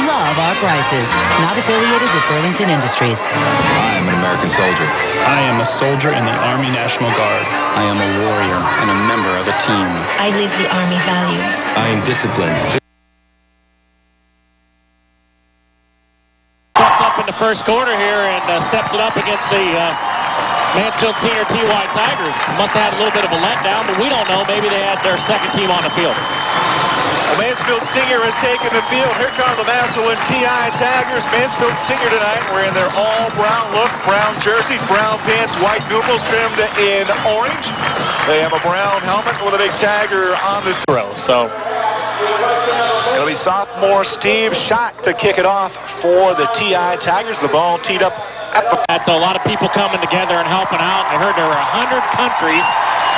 love our prices. Not affiliated with Burlington Industries. I am an American soldier. I am a soldier in the Army National Guard. I am a warrior and a member of a team. I live the Army values. I am disciplined. Steps up in the first quarter here and steps it up against the Mansfield Senior TY Tigers. Must have had a little bit of a letdown, but we don't know. Maybe they had their second team on the field. Well, Mansfield Senior has taken the field. Here come the Massillon TI Tigers. Mansfield Senior tonight wearing their all-brown look, brown jerseys, brown pants, white numerals trimmed in orange. They have a brown helmet with a big Tiger on the throw. So it'll be sophomore Steve Schott to kick it off for the TI Tigers. The ball teed up at a lot of people coming together and helping out. I heard there were 100 countries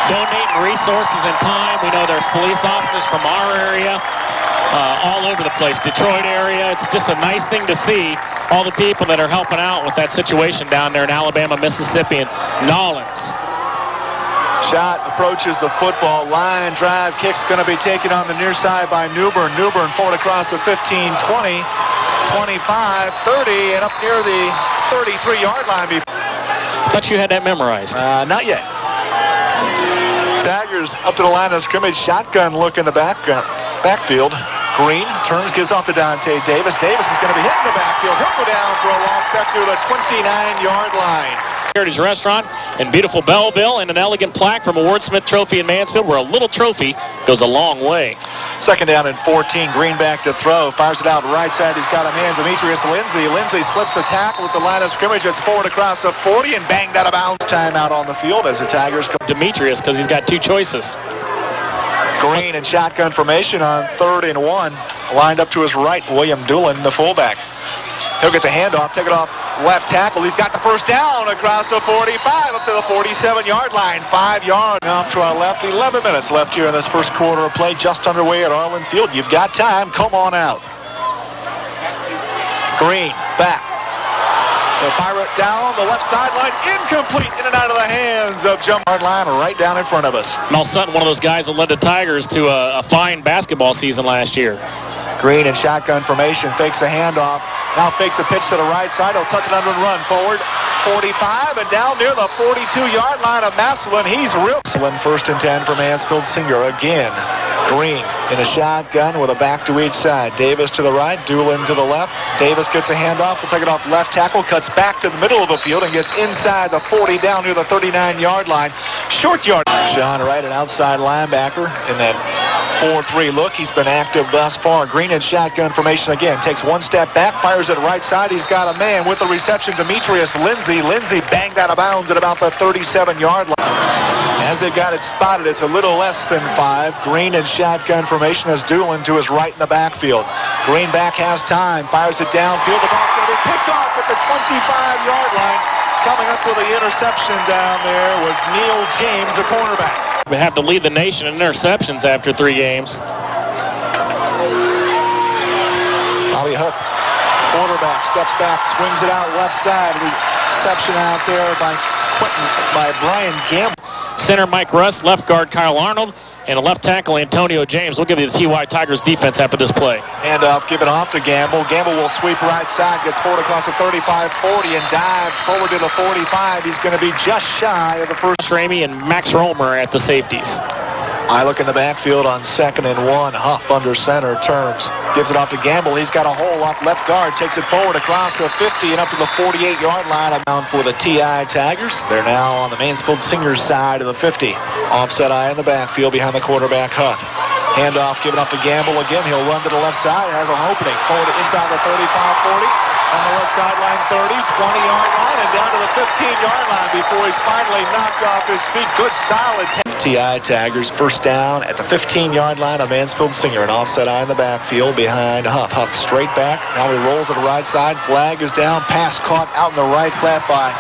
donating resources and time. We know there's police officers from our area, all over the place, Detroit area. It's just a nice thing to see all the people that are helping out with that situation down there in Alabama, Mississippi, and Nolens. Schott approaches the football line. Drive kick's going to be taken on the near side by Newbern. Newbern forward across the 15, 20, 25, 30, and up near the 33-yard line. I thought you had that memorized. Not yet. Tigers up to the line of scrimmage. Shotgun look in the backfield. Green turns, gives off to Dante Davis. Davis is going to be hit in the backfield. He'll go down for a loss back to the 29-yard line. Heritage Restaurant in beautiful Belleville, and an elegant plaque from a Ward Smith Trophy in Mansfield, where a little trophy goes a long way. Second down and 14. Green back to throw. Fires it out right side. He's got a man, Demetrius Lindsay. Lindsay slips the tackle at the line of scrimmage. It's forward across the 40 and banged out of bounds. Timeout on the field as the Tigers come. Demetrius, because he's got two choices. Green and shotgun formation on 3rd and 1. Lined up to his right, William Doolin, the fullback. He'll get the handoff, take it off left tackle. He's got the first down across the 45 up to the 47-yard line. 5 yards off to our left. 11 minutes left here in this first quarter of play, just underway at Arlen Field. You've got time. Come on out. Green back. The Pirate down the left sideline, incomplete, in and out of the hands of jump yard line right down in front of us. Mel Sutton, one of those guys that led the Tigers to a fine basketball season last year. Green in shotgun formation, fakes a handoff. Now fakes a pitch to the right side. He'll tuck it under and run forward. 45 and down near the 42-yard line of Massillon. He's real. Massillon 1st and 10 for Mansfield Senior again. Green in a shotgun with a back to each side. Davis to the right, Doolin to the left. Davis gets a handoff. Will take it off left tackle. Cuts back to the middle of the field and gets inside the 40 down near the 39-yard line. Short yard. Sean Wright, an outside linebacker in that 4-3 look. He's been active thus far. Green in shotgun formation again. Takes one step back, fires it right side. He's got a man with the reception, Demetrius Lindsay. Lindsay banged out of bounds at about the 37-yard line. As they got it spotted, it's a little less than 5. Green in shotgun formation as Doolin to his right in the backfield. Green back has time, fires it downfield. The ball's going to be picked off at the 25-yard line. Coming up with the interception down there was Neil James, the cornerback. We have to lead the nation in interceptions after 3 games. Bobby Hook, quarterback, steps back, swings it out left side. Reception out there by Brian Gamble. Center Mike Russ, left guard Kyle Arnold, and a left tackle Antonio James. We'll give you the TY Tigers defense after this play. Handoff given off to Gamble. Gamble will sweep right side, gets forward across the 35-40 and dives forward to the 45. He's going to be just shy of the first. Ramey and Max Romer at the safeties. I look in the backfield on 2nd and 1. Huff under center, turns, gives it off to Gamble. He's got a hole off left guard, takes it forward across the 50 and up to the 48-yard line. Bound for the TI Tigers. They're now on the Mansfield Seniors side of the 50. Offset eye in the backfield behind the quarterback, Huff. Handoff given up to Gamble again. He'll run to the left side. Has an opening. Forward inside the 35-40. On the left sideline, 30, 20-yard line, and down to the 15-yard line before he's finally knocked off his feet. Good, solid. TI Tigers first down at the 15-yard line of Mansfield Senior. An offset eye in the backfield behind Huff. Huff straight back. Now he rolls to the right side. Flag is down. Pass caught out in the right flat by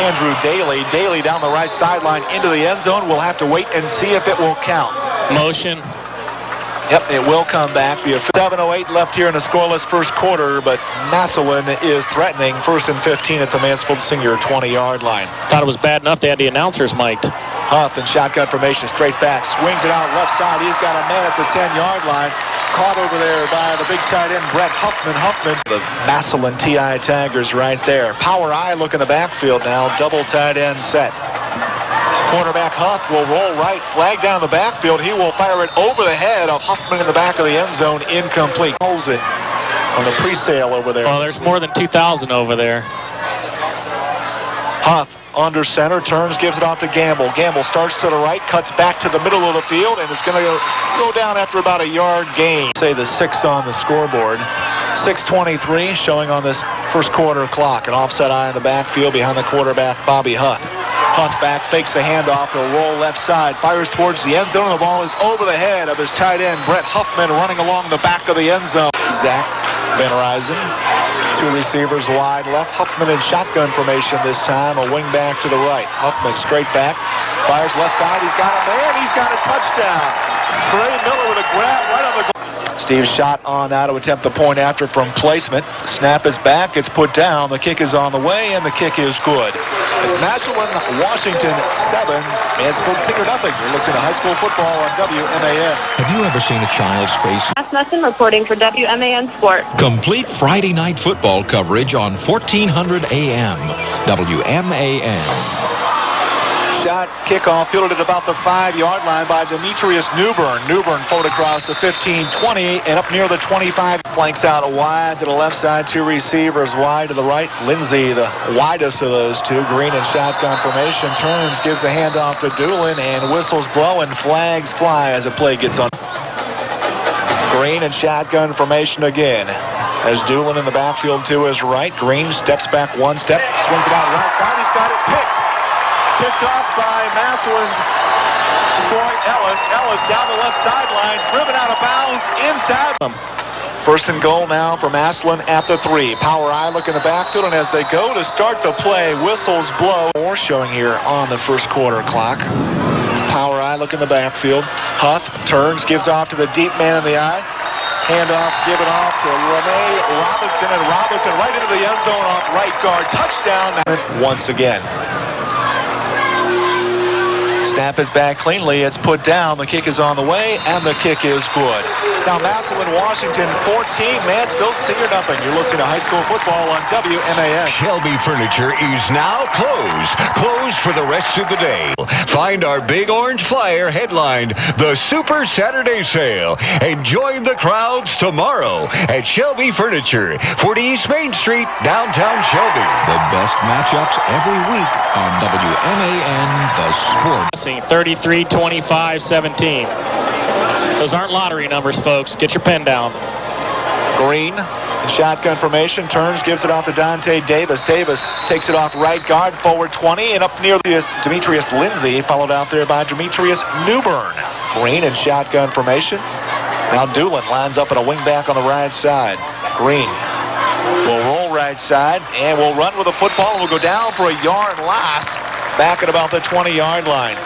Andrew Daly. Daly down the right sideline into the end zone. We'll have to wait and see if it will count. Motion. Yep, it will come back. The 7:08 left here in the scoreless first quarter, but Massillon is threatening 1st and 15 at the Mansfield Senior 20-yard line. Thought it was bad enough they had the announcers mic'd. Huff in shotgun formation, straight back, swings it out left side. He's got a man at the 10-yard line. Caught over there by the big tight end, Brett Huffman. The Massillon TI Tigers right there. Power I look in the backfield now. Double tight end set. Quarterback Huff will roll right. Flag down the backfield. He will fire it over the head of Huffman in the back of the end zone. Incomplete. Holds it on the pre-sale over there. Well, there's more than 2,000 over there. Huff under center, turns, gives it off to Gamble. Gamble starts to the right, cuts back to the middle of the field, and it's going to go down after about a yard gain. Say the 6 on the scoreboard. 6:23 showing on this first quarter clock. An offset eye in the backfield behind the quarterback, Bobby Huff. Huff back, fakes a handoff. He'll roll left side, fires towards the end zone, and the ball is over the head of his tight end, Brett Huffman, running along the back of the end zone. Zach Van Ryzen. 2 receivers wide left. Huffman in shotgun formation this time. A wing back to the right. Huffman straight back. Fires left side. He's got a man. He's got a touchdown. Trey Miller with a grab right on the goal. Steve shot on now to attempt the point after from placement. The snap is back. It's put down. The kick is on the way, and the kick is good. It's Massillon, Washington 7. Mansfield Singer nothing. You're listening to high school football on WMAN. Have you ever seen a child's face? Massillon reporting for WMAN Sport. Complete Friday night football coverage on 1400 AM. WMAN. Shot, kickoff, fielded at about the 5-yard line by Demetrius Newbern. Newbern forward across the 15-20 and up near the 25. Flanks out wide to the left side. 2 receivers wide to the right. Lindsay, the widest of those 2. Green in shotgun formation. Turns, gives a handoff to Doolin, and whistles blow and flags fly as the play gets on. Green in shotgun formation again. As Doolin in the backfield to his right. Green steps back 1 step, swings it out right side. He's got it picked. Picked off by Massillon's Troy Ellis. Ellis down the left sideline, driven out of bounds inside. First and goal now for Massillon at the 3. Power I look in the backfield, and as they go to start the play, whistles blow. More showing here on the first quarter clock. Power I look in the backfield. Huff turns, gives off to the deep man in the eye. Handoff given off to Rene Robinson, and Robinson right into the end zone off right guard. Touchdown once again. Snap is back cleanly. It's put down. The kick is on the way, and the kick is good. It's now Massillon, Washington 14, Mansfield Senior nothing. You're listening to high school football on WMAN. Shelby Furniture is now closed. Closed for the rest of the day. Find our big orange flyer headlined the Super Saturday Sale and join the crowds tomorrow at Shelby Furniture, 40 East Main Street, downtown Shelby. The best matchups every week on WMAN, the sport. 33-25-17. Those aren't lottery numbers, folks. Get your pen down. Green in shotgun formation, turns, gives it off to Dante Davis. Davis takes it off right guard, forward 20, and up near the Demetrius Lindsay, followed out there by Demetrius Newbern. Green in shotgun formation. Now Doolin lines up at a wing back on the right side. Green will roll right side, and will run with the football, and will go down for a yard loss back at about the 20-yard line.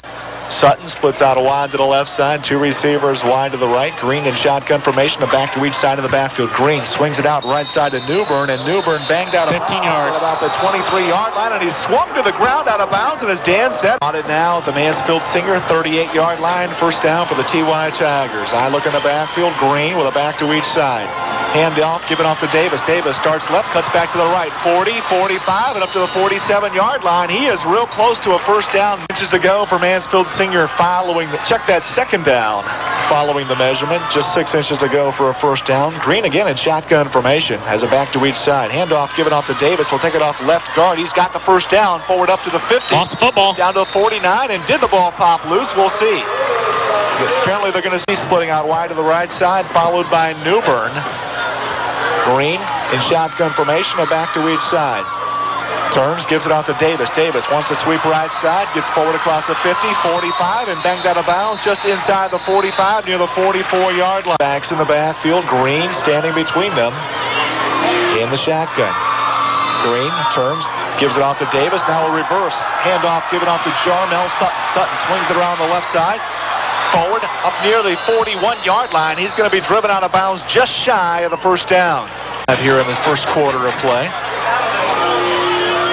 Sutton splits out a wide to the left side. 2 receivers wide to the right. Green in shotgun formation, a back to each side of the backfield. Green swings it out right side to Newbern, and Newbern banged out 15 yards at about the 23-yard line, and he swung to the ground out of bounds, and as Dan said, on it now at the Mansfield Singer 38-yard line. First down for the TY Tigers. I look in the backfield. Green with a back to each side. Hand off, given off to Davis. Davis starts left, cuts back to the right. 40, 45, and up to the 47-yard line. He is real close to a first down. Inches to go for Mansfield Senior following the, check that second down. Following the measurement, just 6 inches to go for a first down. Green again in shotgun formation, has a back to each side. Handoff given off to Davis. Will take it off left guard. He's got the first down. Forward up to the 50. Lost the football. Down to the 49, and did the ball pop loose? We'll see. Apparently they're going to see splitting out wide to the right side, followed by Newbern. Green in shotgun formation, a back to each side. Turns, gives it out to Davis. Davis wants to sweep right side, gets forward across the 50, 45, and banged out of bounds just inside the 45, near the 44-yard line. Backs in the backfield. Green standing between them in the shotgun. Green turns, gives it off to Davis. Now a reverse. Handoff given off to Jarmel Sutton. Sutton swings it around the left side. Forward, up near the 41-yard line. He's going to be driven out of bounds just shy of the first down. Here in the first quarter of play.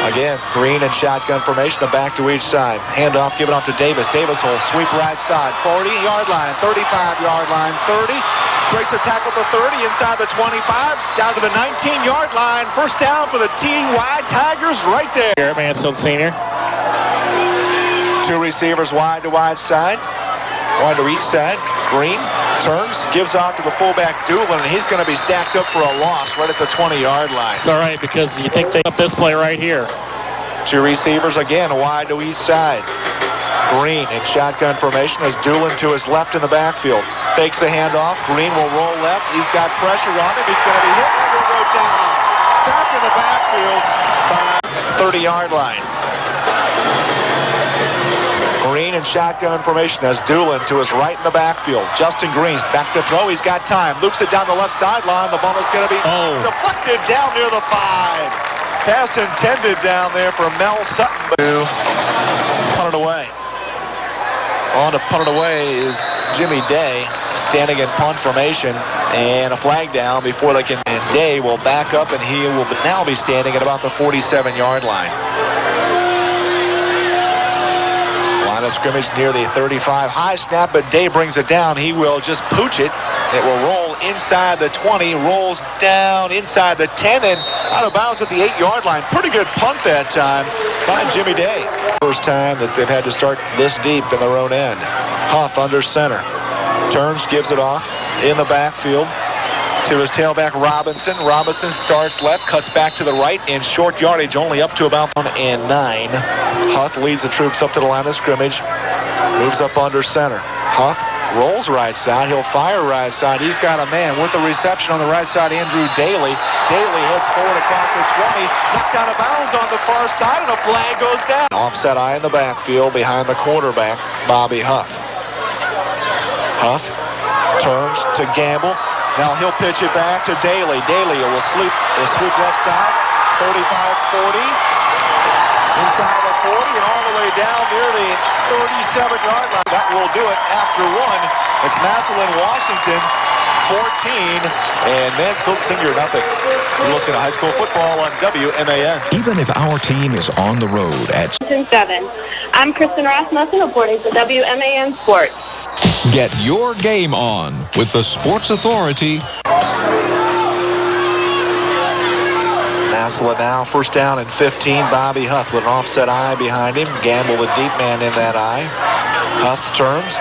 Again, Green and shotgun formation, a back to each side. Handoff, give it off to Davis. Davis will sweep right side. 40-yard line, 35-yard line, 30. Breaks the tackle to 30, inside the 25, down to the 19-yard line. First down for the TY Tigers right there. Here at Mansfield Senior. Two receivers wide to wide side. Wide to each side. Green turns, gives off to the fullback Doolin, and he's going to be stacked up for a loss right at the 20-yard line. It's all right because you think they up this play right here. Two receivers again wide to each side. Green in shotgun formation as Doolin to his left in the backfield. Fakes the handoff. Green will roll left. He's got pressure on him. He's going to be hit and will go down. Sacked in the backfield by 30-yard line. Green in shotgun formation as Doolin to his right in the backfield. Justin Green's back to throw. He's got time. Loops it down the left sideline. The ball is going to be deflected down near the 5. Pass intended down there for Mel Sutton. Punt it away. On to punt it away is Jimmy Day, standing in punt formation, and a flag down before they can. And Day will back up, and he will now be standing at about the 47-yard line. Line of scrimmage near the 35. High snap, but Day brings it down. He will just pooch it. It will roll inside the 20, rolls down inside the 10, and out of bounds at the 8-yard line. Pretty good punt that time by Jimmy Day. First time that they've had to start this deep in their own end. Huff under center. Turns, gives it off in the backfield to his tailback Robinson. Robinson starts left, cuts back to the right in short yardage, only up to about 1 and 9. Huff leads the troops up to the line of scrimmage. Moves up under center. Huff rolls right side. He'll fire right side. He's got a man with the reception on the right side, Andrew Daly. Daly heads forward across the 20. Knocked out of bounds on the far side, and a flag goes down. Offset eye in the backfield behind the quarterback, Bobby Huff. Huff turns to Gamble. Now he'll pitch it back to Daly. Daly will sweep left side. 35-40. Inside the 40 and all the way down near the 37-yard line. That will do it after 1. It's Massillon, Washington, 14, and Mansfield Senior nothing. You're listening to high school football on WMAN. Even if our team is on the road at 7. I'm Kristen Rasmussen reporting for WMAN Sports. Get your game on with the Sports Authority. Massillon now first down and 15. Bobby Huff with an offset eye behind him. Gamble the deep man in that eye. Huff turns.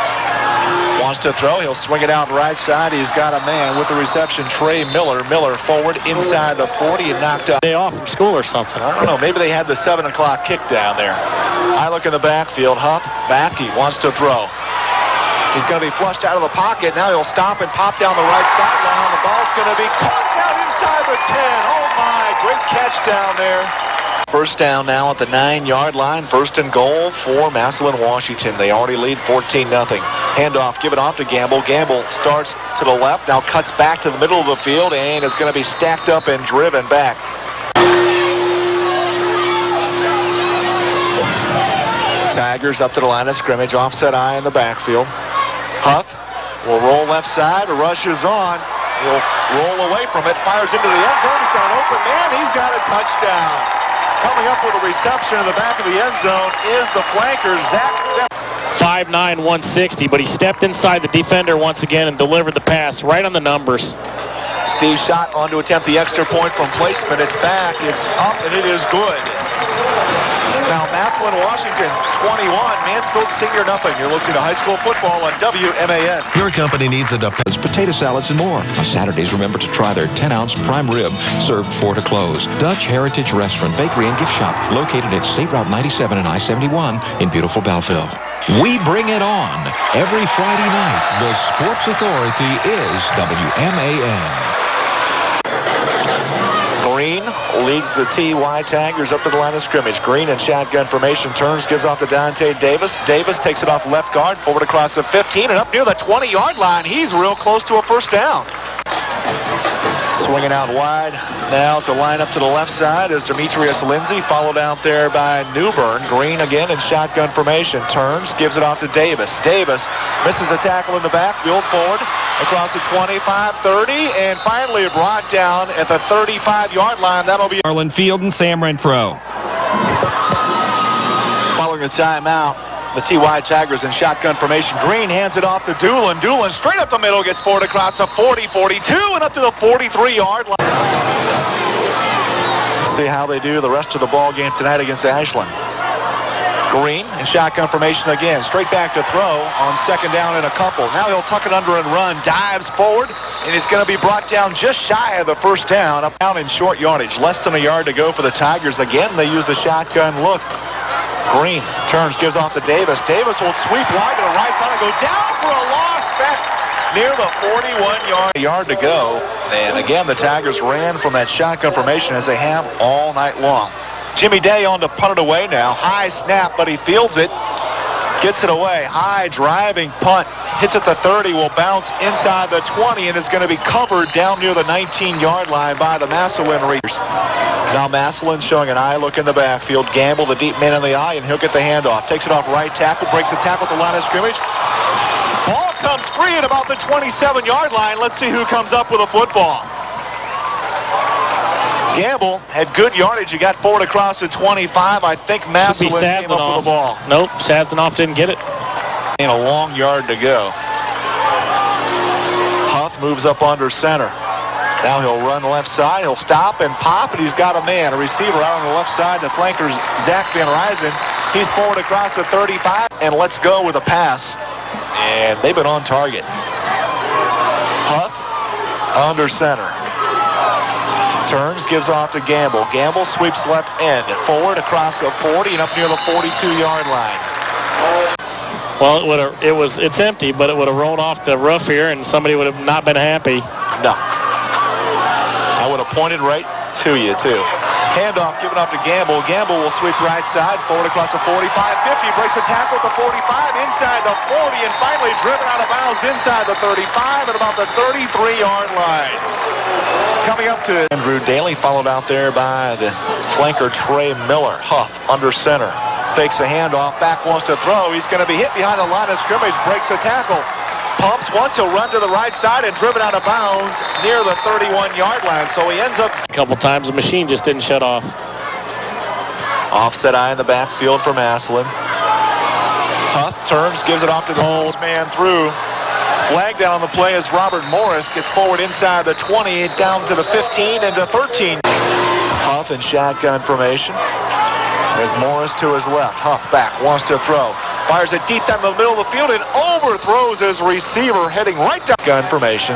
Wants to throw. He'll swing it out right side. He's got a man with the reception. Trey Miller. Miller forward inside the 40 and knocked out. Day off from school or something. I don't know. Maybe they had the 7 o'clock kick down there. I look in the backfield. Huff back. He wants to throw. He's going to be flushed out of the pocket. Now he'll stop and pop down the right sideline. The ball's going to be caught down inside the 10. Oh, my. Great catch down there. First down now at the 9-yard line. First and goal for Massillon, Washington. They already lead 14-0. Handoff, give it off to Gamble. Gamble starts to the left, now cuts back to the middle of the field, and is going to be stacked up and driven back. Tigers up to the line of scrimmage. Offset eye in the backfield. Huff will roll left side. Rushes on. He'll roll away from it. Fires into the end zone. He's got an open man. He's got a touchdown. Coming up with a reception in the back of the end zone is the flanker, Zach. 5'9", 160, but he stepped inside the defender once again and delivered the pass right on the numbers. Steve Schott on to attempt the extra point from placement. It's back. It's up, and it is good. Now Massillon, Washington, 21. Mansfield Senior nothing. You're listening to high school football on WMAN. Your company needs a potato salads and more. On Saturdays, remember to try their 10-ounce prime rib, served 4 to close. Dutch Heritage Restaurant, Bakery, and Gift Shop, located at State Route 97 and I-71 in beautiful Belleville. We bring it on. Every Friday night, the Sports Authority is WMAN. Green leads the TY Tigers up to the line of scrimmage. Green in shotgun formation turns, gives off to Dante Davis. Davis takes it off left guard, forward across the 15, and up near the 20-yard line. He's real close to a first down. Swinging out wide now to line up to the left side is Demetrius Lindsay, followed out there by Newbern. Green again in shotgun formation. Turns, gives it off to Davis. Davis misses a tackle in the backfield, forward across the 25, 30, and finally brought down at the 35-yard line. That'll be Marlin Field and Sam Renfro. a timeout. The TY Tigers in shotgun formation. Green hands it off to Doolin. Doolin straight up the middle, gets forward across the 40, 42, and up to the 43-yard line. See how they do the rest of the ball game tonight against Ashland. Green in shotgun formation again. Straight back to throw on second down and a couple. Now he'll tuck it under and run. Dives forward, and he's going to be brought down just shy of the first down. Up down in short yardage. Less than a yard to go for the Tigers. Again, they use the shotgun look. Green turns, gives off to Davis. Davis will sweep wide to the right side and go down for a loss back near the 41-yard to go. And again, the Tigers ran from that shotgun formation as they have all night long. Jimmy Day on to punt it away now. High snap, but he fields it. Gets it away. High driving punt. Hits at the 30, will bounce inside the 20, and is going to be covered down near the 19-yard line by the Massillon Readers. Now Massillon showing an eye look in the backfield. Gamble, the deep man in the eye, and he'll get the handoff. Takes it off right tackle, breaks the tackle at the line of scrimmage. Ball comes free at about the 27-yard line. Let's see who comes up with a football. Gamble had good yardage. He got forward across the 25. I think Massillon came up with the ball. Nope, Sazanoff didn't get it. And a long yard to go. Huff moves up under center. Now he'll run left side. He'll stop and pop, and he's got a man, a receiver out on the left side. The flanker, Zach Van Ryzen. He's forward across the 35, and let's go with a pass. And they've been on target. Huff under center. Turns, gives off to Gamble. Gamble sweeps left end. Forward across the 40 and up near the 42-yard line. Well, it's empty, but it would have rolled off the roof here, and somebody would have not been happy. No. I would have pointed right to you, too. Handoff given off to Gamble. Gamble will sweep right side, forward across the 45, 50, breaks the tackle at the 45, inside the 40, and finally driven out of bounds inside the 35 at about the 33-yard line. Coming up to Andrew Daly, followed out there by the flanker Trey Miller. Huff under center. Fakes a handoff, back wants to throw. He's going to be hit behind the line of scrimmage, breaks the tackle. Pumps once, he'll run to the right side and driven out of bounds near the 31-yard line. So he ends up a couple times. The machine just didn't shut off. Offset eye in the backfield for Massillon. Huff turns, gives it off to the first man through. Flag down on the play as Robert Morris gets forward inside the 20, down to the 15 and to 13. Huff in shotgun formation. As Morris to his left. Huff back, wants to throw. Fires it deep down the middle of the field and overthrows his receiver, heading right down. Gun formation.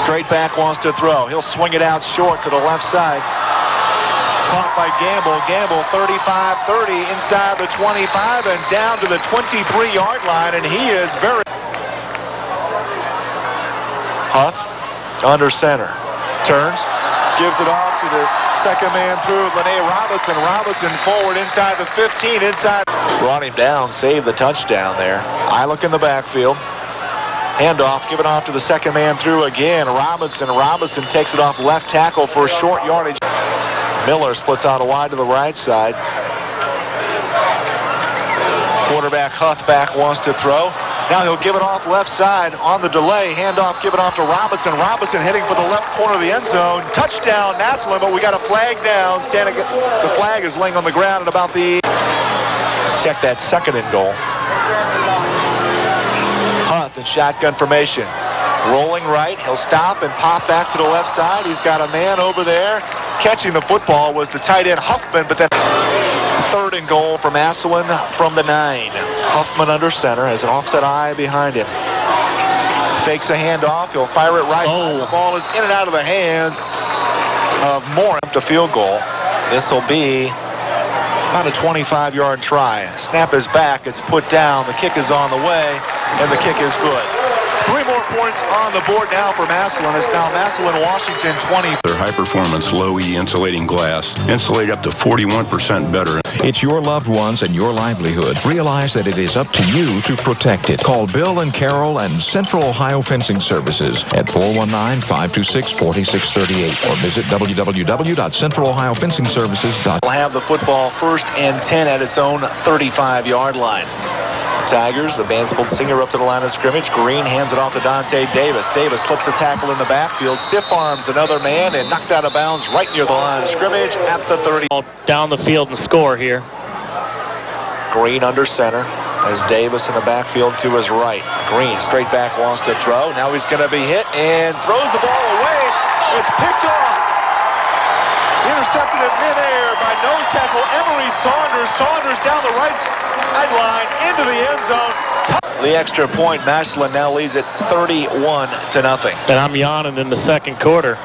Straight back, wants to throw. He'll swing it out short to the left side. Caught by Gamble. Gamble 35-30 inside the 25 and down to the 23-yard line, and he is very... Huff under center. Turns. Gives it off to the second man through, Lene Robinson. Robinson forward inside the 15, inside. Brought him down, saved the touchdown there. I look in the backfield. Handoff given off to the second man through again. Robinson takes it off left tackle for a short yardage. Miller splits out a wide to the right side. Quarterback Huff back wants to throw. Now he'll give it off left side on the delay. Handoff given off to Robinson. Robinson heading for the left corner of the end zone. Touchdown, Massillon, but we got a flag down. The flag is laying on the ground at about the... Check that second and goal. Huff in shotgun formation. Rolling right. He'll stop and pop back to the left side. He's got a man over there. Catching the football was the tight end Huffman, but then... Third and goal for Massillon from the 9. Huffman under center has an offset eye behind him. Fakes a handoff. He'll fire it right. The ball is in and out of the hands of Moore to field goal. This will be about a 25-yard try. Snap is back. It's put down. The kick is on the way, and the kick is good. 3 more points on the board now for Massillon. It's now Massillon, Washington 20. Their high-performance, low-E insulating glass. Insulate up to 41% better. It's your loved ones and your livelihood. Realize that it is up to you to protect it. Call Bill and Carol and Central Ohio Fencing Services at 419-526-4638 or visit www.centralohiofencingservices.com. We'll have the football 1st and 10 at its own 35-yard line. Tigers, the Mansfield Singer up to the line of scrimmage. Green hands it off to Dante Davis. Davis slips a tackle in the backfield, stiff arms another man, and knocked out of bounds right near the line of scrimmage at the 30. Down the field and score here. Green under center as Davis in the backfield to his right. Green straight back wants to throw. Now he's going to be hit and throws the ball away. It's picked off. Intercepted at midair by nose tackle Emery Saunders. Saunders down the right sideline into the end zone. The extra point, Massillon now leads it 31-0. And I'm yawning in the second quarter.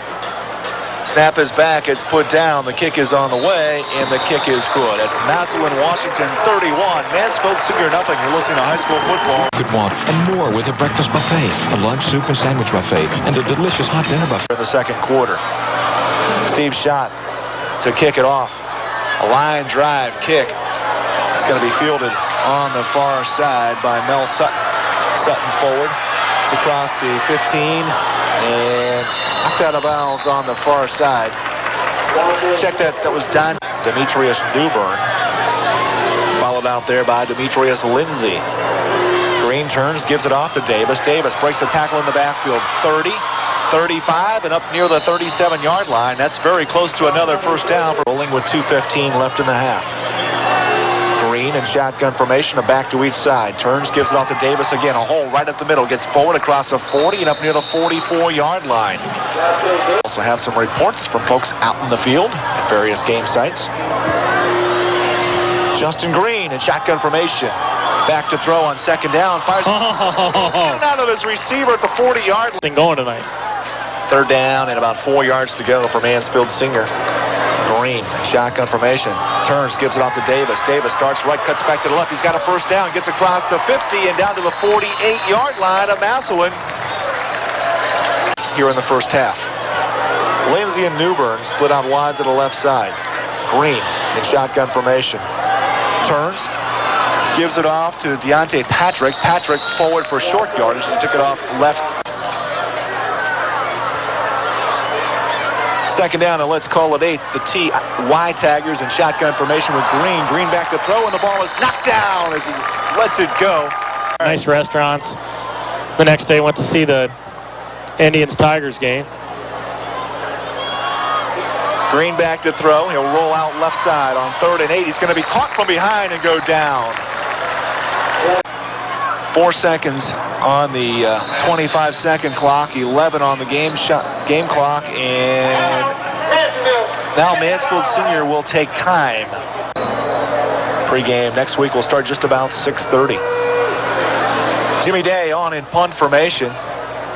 Snap is back, it's put down, the kick is on the way, and the kick is good. It's Massillon, Washington 31, Mansfield Senior nothing. You're listening to high school football. Could want and more with a breakfast buffet, a lunch, soup, and sandwich buffet, and a delicious hot dinner buffet. In the second quarter, Steve Schott to kick it off. A line drive kick. It's going to be fielded on the far side by Mel Sutton. Sutton forward. It's across the 15 and knocked out of bounds on the far side. Check that. That was done. Demetrius Newbern. Followed out there by Demetrius Lindsay. Green turns, gives it off to Davis. Davis breaks the tackle in the backfield. 30, 35, and up near the 37-yard line. That's very close to another first down. Rolling with 2:15 left in the half. Green and shotgun formation, a back to each side. Turns, gives it off to Davis again. A hole right up the middle. Gets forward across the 40 and up near the 44-yard line. Also have some reports from folks out in the field at various game sites. Justin Green in shotgun formation. Back to throw on second down. Fires out of his receiver at the 40-yard line. Going tonight. Third down and about 4 yards to go for Mansfield Senior. Green, shotgun formation, turns, gives it off to Davis. Davis starts right, cuts back to the left. He's got a first down, gets across the 50 and down to the 48-yard line of Massillon here in the first half. Lindsay and Newbern split out wide to the left side. Green in shotgun formation. Turns, gives it off to Deontay Patrick. Patrick forward for short yardage. He took it off left. Second down, and let's call it 8. The T.Y. Tigers in shotgun formation with Green. Green back to throw, and the ball is knocked down as he lets it go. Nice restaurants. The next day went to see the Indians-Tigers game. Green back to throw. He'll roll out left side on 3rd and 8. He's going to be caught from behind and go down. 4 seconds on the 25-second clock, 11 on the game clock, and now Mansfield Senior will take time. Pre-game next week will start just about 6:30. Jimmy Day on in punt formation.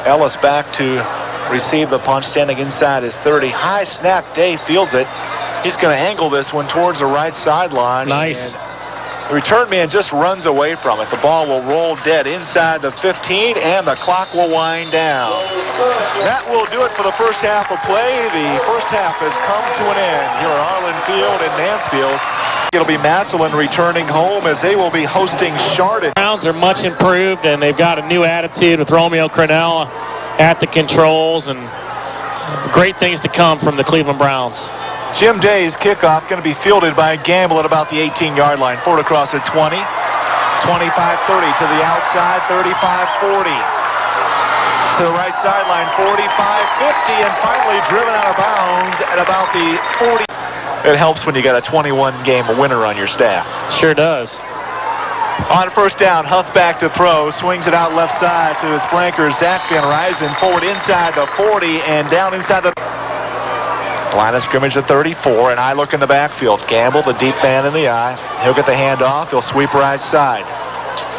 Ellis back to receive the punt, standing inside his 30. High snap, Day fields it. He's going to angle this one towards the right sideline. Nice. The return man just runs away from it. The ball will roll dead inside the 15, and the clock will wind down. That will do it for the first half of play. The first half has come to an end here at Arlen Field in Mansfield. It'll be Massillon returning home as they will be hosting Chardon. Browns are much improved, and they've got a new attitude with Romeo Crennel at the controls, and great things to come from the Cleveland Browns. Jim Day's kickoff going to be fielded by Gamble at about the 18-yard line. Forward across at 20, 25-30 to the outside, 35-40. To the right sideline, 45-50, and finally driven out of bounds at about the 40. It helps when you got a 21-game winner on your staff. Sure does. On first down, Huff back to throw, swings it out left side to his flanker, Zach Van Ryzen, forward inside the 40 and down inside the line of scrimmage at 34, and I look in the backfield. Gamble, the deep man in the eye. He'll get the handoff. He'll sweep right side.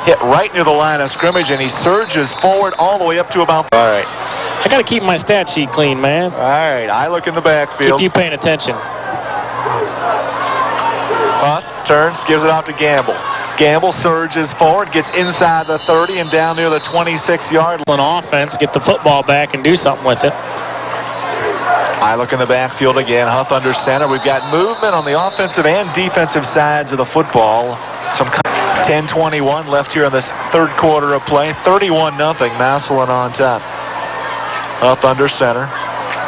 Hit right near the line of scrimmage, and he surges forward all the way up to about... All right. I got to keep my stat sheet clean, man. All right, I look in the backfield. Keep you paying attention. Hunt turns, gives it off to Gamble. Gamble surges forward, gets inside the 30 and down near the 26-yard line. Offense, get the football back and do something with it. I look in the backfield again. Huff under center. We've got movement on the offensive and defensive sides of the football. Some 10:21 left here in this third quarter of play. 31-0. Massillon on top. Huff under center.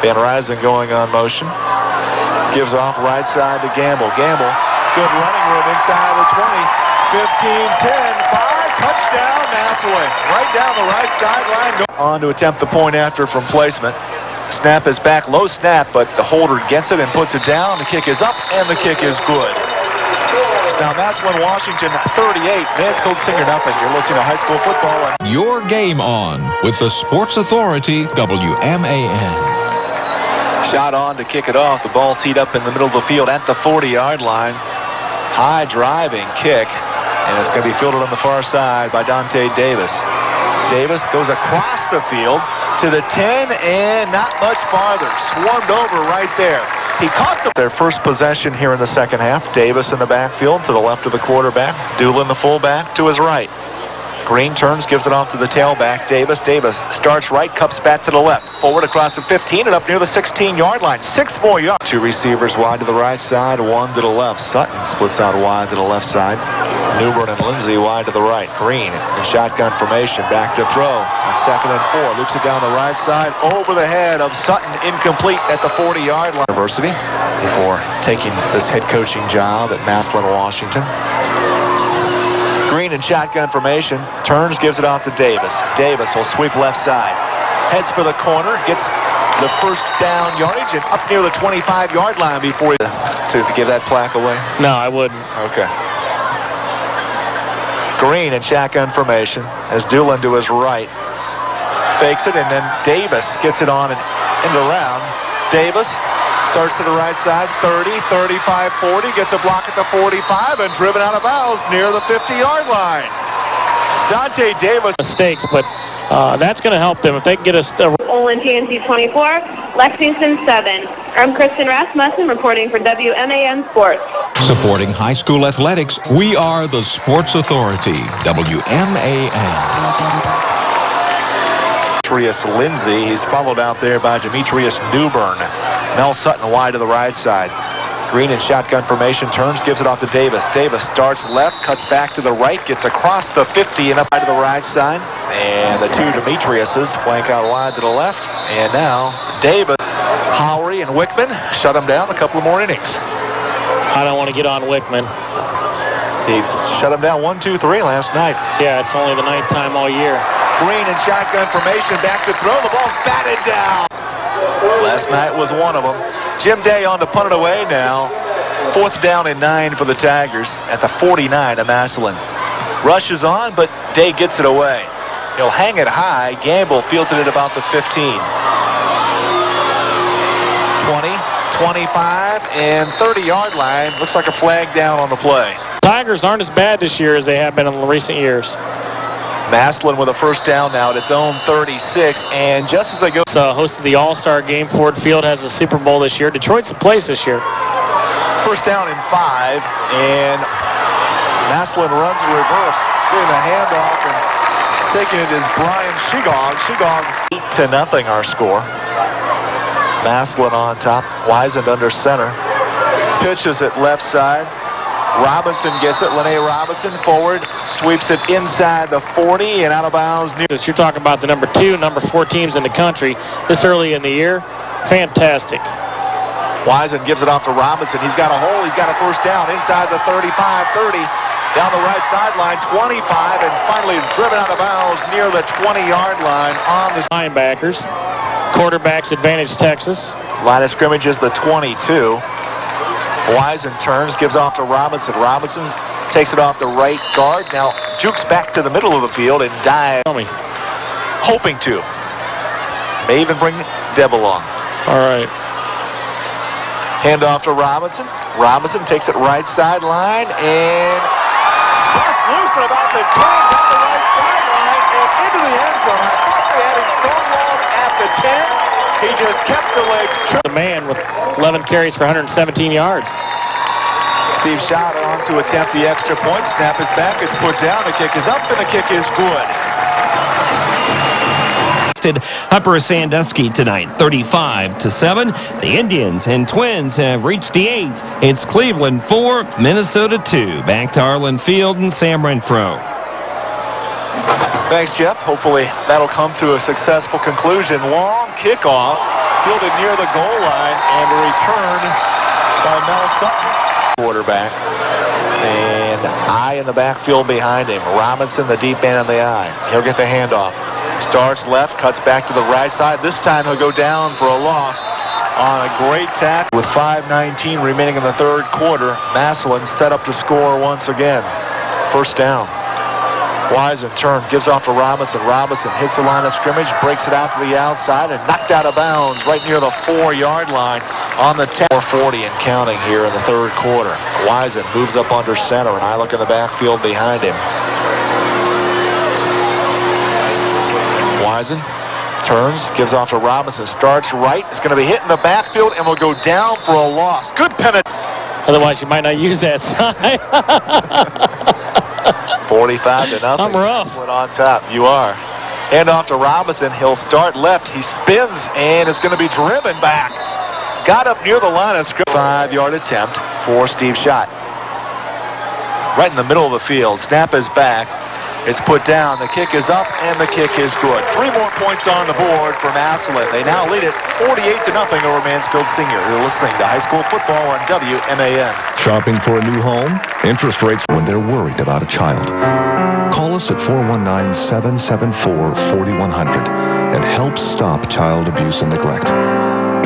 Van Ryzen going on motion. Gives off right side to Gamble. Gamble, good running room inside the 20. 15, 10, 5. touchdown, Massillon. Right down the right sideline. On to attempt the point after from placement. Snap is back, low snap, but the holder gets it and puts it down. The kick is up, and the kick is good. Now Massillon, Washington 38, Mansfield Singer nothing. You're listening to high school football. Your game on with the Sports Authority, WMAN. Shot on to kick it off. The ball teed up in the middle of the field at the 40-yard line. High driving kick, and it's going to be fielded on the far side by Dante Davis. Davis goes across the field to the 10 and not much farther. Swarmed over right there. He caught their first possession here in the second half. Davis in the backfield to the left of the quarterback. Doolin the fullback to his right. Green turns, gives it off to the tailback, Davis. Davis starts right, cups back to the left. Forward across the 15 and up near the 16-yard line. 6 more yards. 2 receivers wide to the right side, 1 to the left. Sutton splits out wide to the left side. Newbern and Lindsay wide to the right. Green in shotgun formation, back to throw. On 2nd and 4, loops it down the right side, over the head of Sutton, incomplete at the 40-yard line. University before taking this head coaching job at Massillon, Washington. Green in shotgun formation, turns, gives it off to Davis. Davis will sweep left side. Heads for the corner, gets the first down yardage and up near the 25-yard line before to give that plaque away. No, I wouldn't. Okay. Green in shotgun formation as Doolin to his right. Fakes it, and then Davis gets it on and around. Davis starts to the right side, 30, 35, 40, gets a block at the 45, and driven out of bounds near the 50-yard line. Dante Davis. Mistakes, but that's going to help them if they can get a... Olin TNT 24, Lexington 7. I'm Kristen Rasmussen reporting for WMAN Sports. Supporting high school athletics, we are the Sports Authority, WMAN. Demetrius Lindsay. He's followed out there by Demetrius Newbern. Mel Sutton wide to the right side. Green in shotgun formation, turns, gives it off to Davis. Davis starts left, cuts back to the right, gets across the 50 and up to the right side. And the 2 Demetriuses flank out wide to the left. And now Davis, Howery, and Wickman shut him down a couple of more innings. I don't want to get on Wickman. He's shut him down 1, 2, 3 last night. Yeah, it's only the 9th time all year. Green in shotgun formation, back to throw. The ball's batted down. Last night was one of them. Jim Day on to punt it away now. 4th down and 9 for the Tigers at the 49 of Massillon. Rushes on, but Day gets it away. He'll hang it high. Gamble fields it at about the 15. 20, 25, and 30-yard line. Looks like a flag down on the play. Tigers aren't as bad this year as they have been in recent years. Massillon with a first down now at its own 36, and just as they go... Hosted the All-Star game. Ford Field has a Super Bowl this year. Detroit's in place this year. First down and 5, and Massillon runs a reverse, getting a handoff, and taking it is Brian Shigog. Shigog 8-0 our score. Massillon on top, Wiesand under center. Pitches it left side. Robinson gets it. Lene Robinson forward, sweeps it inside the 40 and out of bounds. You're talking about the number 2, number 4 teams in the country this early in the year. Fantastic. Wiesand gives it off to Robinson. He's got a hole. He's got a first down inside the 35, 30, down the right sideline, 25, and finally driven out of bounds near the 20-yard line on the linebackers. Quarterbacks advantage Texas. Line of scrimmage is the 22. Wiesand turns, gives off to Robinson. Robinson takes it off the right guard. Now jukes back to the middle of the field and dives. Hoping to. May even bring Deb along. All right. Hand off to Robinson. Robinson takes it right sideline and busts loose at about the 10 down the right sideline and into the end zone. I thought they had him stonewalled at the 10. He just kept the legs. The man with 11 carries for 117 yards. Steve Schott on to attempt the extra point. Snap is back. It's put down. The kick is up, and the kick is good. Upper Sandusky tonight, 35-7. The Indians and Twins have reached the 8th. It's Cleveland 4, Minnesota 2. Back to Arlen Field and Sam Renfro. Thanks, Jeff. Hopefully that'll come to a successful conclusion. Long kickoff, fielded near the goal line, and a return by Mel Sutton. Quarterback. And I in the backfield behind him. Robinson, the deep man in the I. He'll get the handoff. Starts left, cuts back to the right side. This time he'll go down for a loss on a great tackle. With 5:19 remaining in the third quarter, Massillon set up to score once again. First down. Wisen turn, gives off to Robinson. Robinson hits the line of scrimmage, breaks it out to the outside, and knocked out of bounds right near the 4-yard line on the 4:40 and counting here in the third quarter. Wisen moves up under center, and I look in the backfield behind him. Wisen turns, gives off to Robinson, starts right, is going to be hit in the backfield, and will go down for a loss. Good penalty. Otherwise, you might not use that side. 45-0. I'm rough. On top. You are. Hand off to Robinson. He'll start left. He spins and is going to be driven back. Got up near the line of scrimmage. 5-yard attempt for Steve Schott. Right in the middle of the field. Snap is back. It's put down. The kick is up, and the kick is good. 3 more points on the board for Massillon. They now lead it 48-0 over Mansfield Senior. You're listening to high school football on WMAN. Shopping for a new home? Interest rates when they're worried about a child. Call us at 419-774-4100 and help stop child abuse and neglect.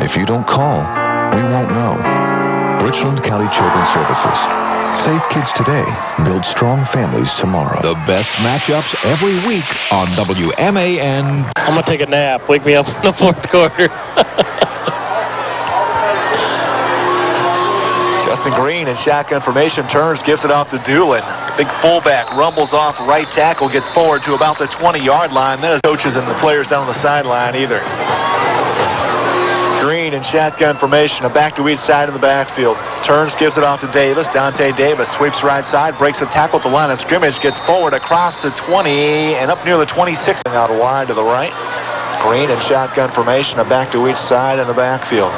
If you don't call, we won't know. Richland County Children's Services. Save kids today, build strong families tomorrow. The best matchups every week on WMAN. I'm going to take a nap. Wake me up in the fourth quarter. Justin Green in shotgun formation turns, gives it off to Doolin. Big fullback rumbles off right tackle, gets forward to about the 20-yard line. Then his coaches and the players down on the sideline either. Green in shotgun formation, a back to each side of the backfield. Turns, gives it off to Davis. Dante Davis sweeps right side, breaks a tackle at the line of scrimmage, gets forward across the 20 and up near the 26. Out wide to the right. Green in shotgun formation, a back to each side in the backfield.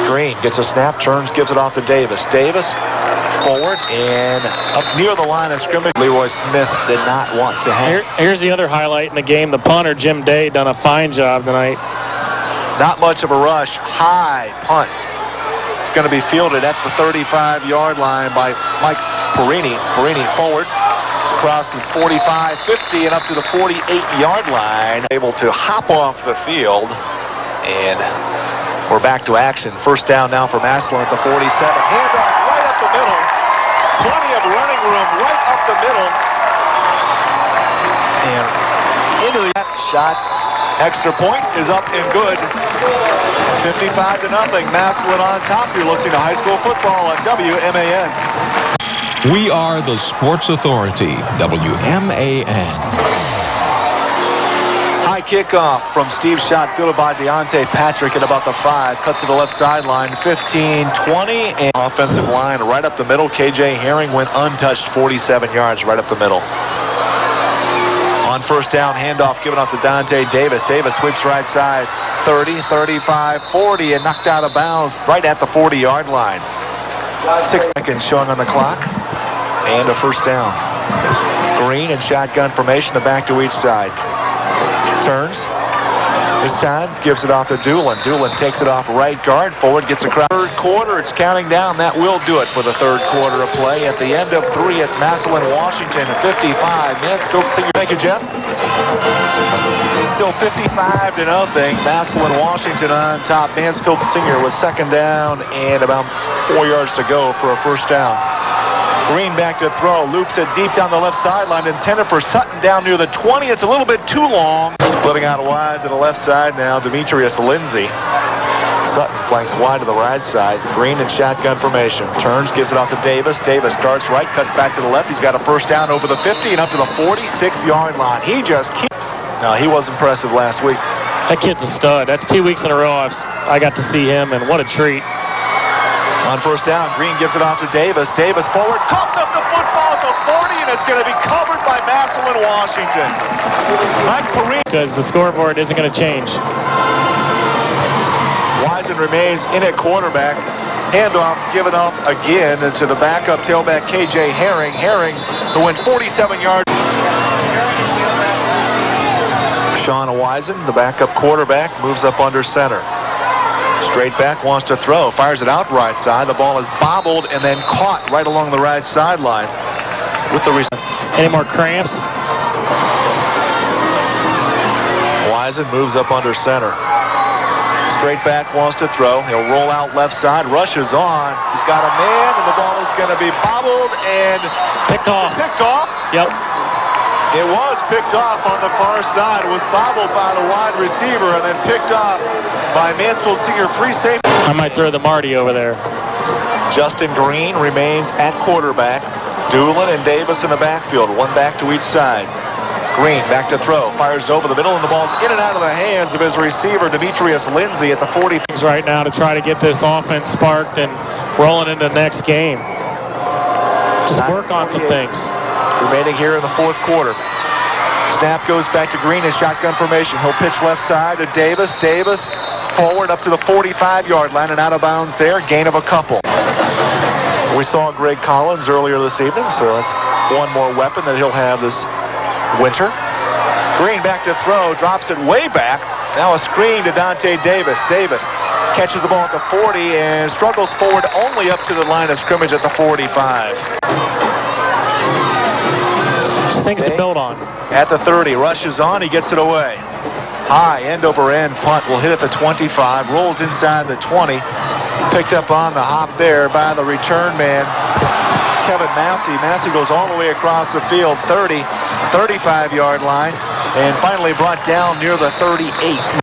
Green gets a snap, turns, gives it off to Davis. Davis forward and up near the line of scrimmage. Leroy Smith did not want to hang. Here's the other highlight in the game. The punter, Jim Day, done a fine job tonight. Not much of a rush. High punt. It's going to be fielded at the 35-yard line by Mike Perini. Perini forward. It's across the 45, 50, and up to the 48-yard line. Able to hop off the field. And we're back to action. First down now for Massillon at the 47. Handoff right up the middle. Plenty of running room right up the middle. And into the shots. Extra point is up and good. 55-0. Massillon on top. You're listening to high school football on WMAN. We are the Sports Authority, WMAN. High kickoff from Steve Schott, fielded by Deontay Patrick at about the 5. Cuts to the left sideline, 15-20. And offensive line right up the middle. KJ Herring went untouched, 47 yards right up the middle. On first down, handoff given off to Dante Davis. Davis sweeps right side, 30, 35, 40, and knocked out of bounds right at the 40-yard line. 6 seconds showing on the clock, and a first down. Green and shotgun formation, the back to each side. Turns. This time, gives it off to Doolin. Doolin takes it off right guard. Forward gets across. Third quarter, it's counting down. That will do it for the third quarter of play. At the end of 3, it's Massillon, Washington, 55. Mansfield Senior. Thank you, Jeff. Still 55-0. Massillon, Washington on top. Mansfield Senior with second down and about 4 yards to go for a first down. Green back to throw, loops it deep down the left sideline, intended for Sutton down near the 20. It's a little bit too long. Splitting out wide to the left side now, Demetrius Lindsay. Sutton flanks wide to the right side. Green in shotgun formation. Turns, gives it off to Davis. Davis starts right, cuts back to the left. He's got a first down over the 50 and up to the 46-yard line. He just keeps... No, he was impressive last week. That kid's a stud. That's 2 weeks in a row I got to see him, and what a treat. On first down, Green gives it off to Davis. Davis forward, comes up the football at the 40, and it's going to be covered by Massillon, Washington. Mike Perini. Because the scoreboard isn't going to change. Wisen remains in at quarterback. Handoff given off again to the backup tailback, KJ Herring. Herring, who went 47 yards. Sean Wisen, the backup quarterback, moves up under center. Straight back, wants to throw, fires it out right side. The ball is bobbled and then caught right along the right sideline with the Any more cramps? Wisen moves up under center. Straight back, wants to throw. He'll roll out left side, rushes on. He's got a man, and the ball is going to be bobbled and picked off. Yep. It was picked off on the far side. It was bobbled by the wide receiver and then picked off by Mansfield senior free safety. I might throw the Marty over there. Justin Green remains at quarterback. Doolin and Davis in the backfield, one back to each side. Green back to throw, fires over the middle, and the ball's in and out of the hands of his receiver, Demetrius Lindsay, at the 40. Right now to try to get this offense sparked and rolling into the next game. Just work on some things. Remaining here in the fourth quarter. Snap goes back to Green in shotgun formation. He'll pitch left side to Davis. Davis forward up to the 45-yard line and out of bounds there. Gain of a couple. We saw Greg Collins earlier this evening, so that's one more weapon that he'll have this winter. Green back to throw, drops it way back. Now a screen to Dante Davis. Davis catches the ball at the 40 and struggles forward only up to the line of scrimmage at the 45. Things to build on. At the 30, rushes on, he gets it away. High, end over end punt will hit at the 25, rolls inside the 20. Picked up on the hop there by the return man, Kevin Massey. Massey goes all the way across the field, 30, 35-yard line, and finally brought down near the 38.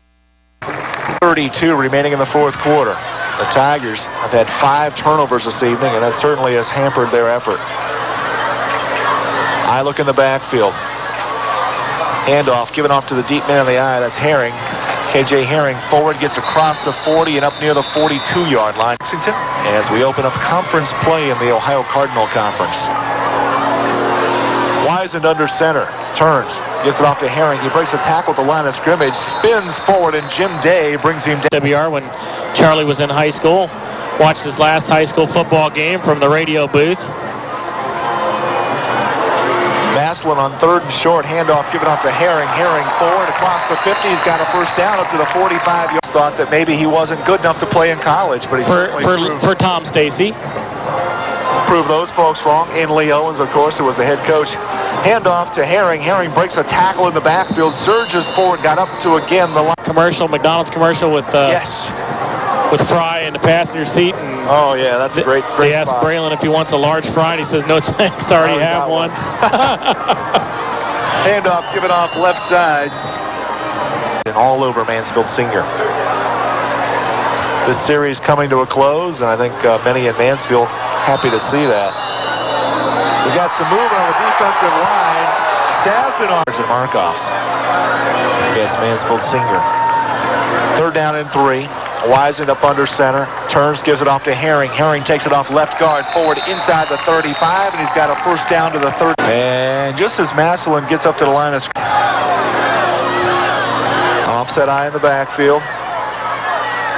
32 remaining in the fourth quarter. The Tigers have had 5 turnovers this evening, and that certainly has hampered their effort. I look in the backfield. Handoff given off to the deep man in the eye. That's Herring. KJ Herring forward, gets across the 40 and up near the 42-yard line. Lexington, as we open up conference play in the Ohio Cardinal Conference. Wisen under center. Turns. Gets it off to Herring. He breaks the tackle at the line of scrimmage. Spins forward, and Jim Day brings him down. WR when Charlie was in high school. Watched his last high school football game from the radio booth. Massillon on third and short. Handoff given off to Herring. Herring forward across the 50. He's got a first down up to the 45. You thought that maybe he wasn't good enough to play in college, but he certainly for Tom Stacy. Proved those folks wrong. And Lee Owens, of course, who was the head coach. Handoff to Herring. Herring breaks a tackle in the backfield. Surges forward. Got up to again the line. Commercial, McDonald's commercial with yes, with Fry in the passenger seat. And oh yeah, that's a great they asked spot. Braylon if he wants a large fry, and he says no thanks, already have one. Handoff given off left side. And all over Mansfield Senior. This series coming to a close, and I think many in Mansfield happy to see that. We got some movement on the defensive line. Sazin and Markoffs against Mansfield Senior. Third down and 3. Wisen up under center. Turns, gives it off to Herring. Herring takes it off left guard, forward inside the 35, and he's got a first down to the 30. And just as Massillon gets up to the line of scrimmage, offset eye in the backfield.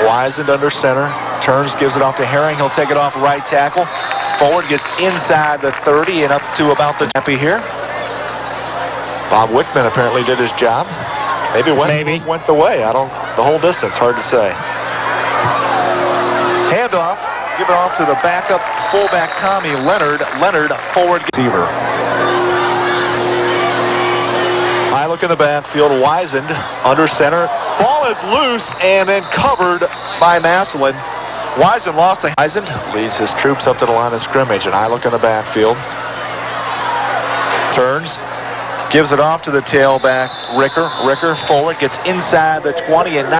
Wisen under center. Turns, gives it off to Herring. He'll take it off right tackle. Forward, gets inside the 30 and up to about the happy here. Bob Wickman apparently did his job. Maybe went the way. The whole distance, hard to say. Handoff, given off to the backup fullback Tommy Leonard. Leonard forward receiver. I look in the backfield. Wisen under center. Ball is loose and then covered by Massillon. Wisen lost the Wisen leads his troops up to the line of scrimmage, and I look in the backfield. Turns. Gives it off to the tailback, Ricker. Ricker forward, gets inside the 20 and 9.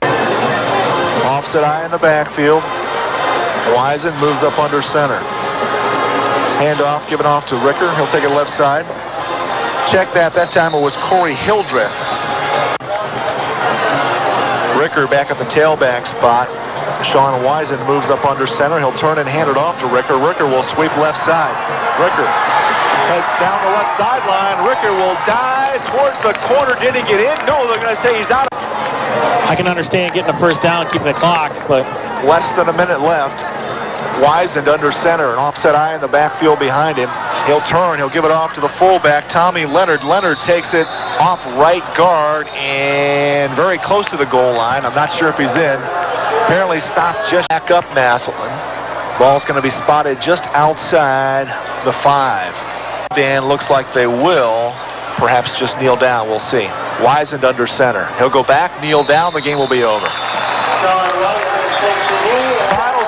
Offset eye in the backfield. Wisen moves up under center. Handoff given off to Ricker. He'll take it left side. Check that. That time it was Corey Hildreth. Ricker back at the tailback spot. Sean Wisen moves up under center. He'll turn and hand it off to Ricker. Ricker will sweep left side. Ricker heads down the left sideline. Ricker will dive towards the corner. Did he get in? No, they're going to say he's out. I can understand getting a first down, keeping the clock, but less than a minute left. Wisen under center, an offset eye in the backfield behind him. He'll turn, he'll give it off to the fullback, Tommy Leonard. Leonard takes it off right guard and very close to the goal line. I'm not sure if he's in. Apparently stopped just back up Massillon. Ball's going to be spotted just outside the 5. Dan looks like they will. Perhaps just kneel down. We'll see. Wisened under center. He'll go back, kneel down. The game will be over. Final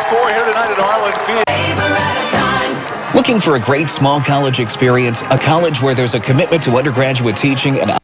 score here tonight at Arlen Field. Looking for a great small college experience? A college where there's a commitment to undergraduate teaching and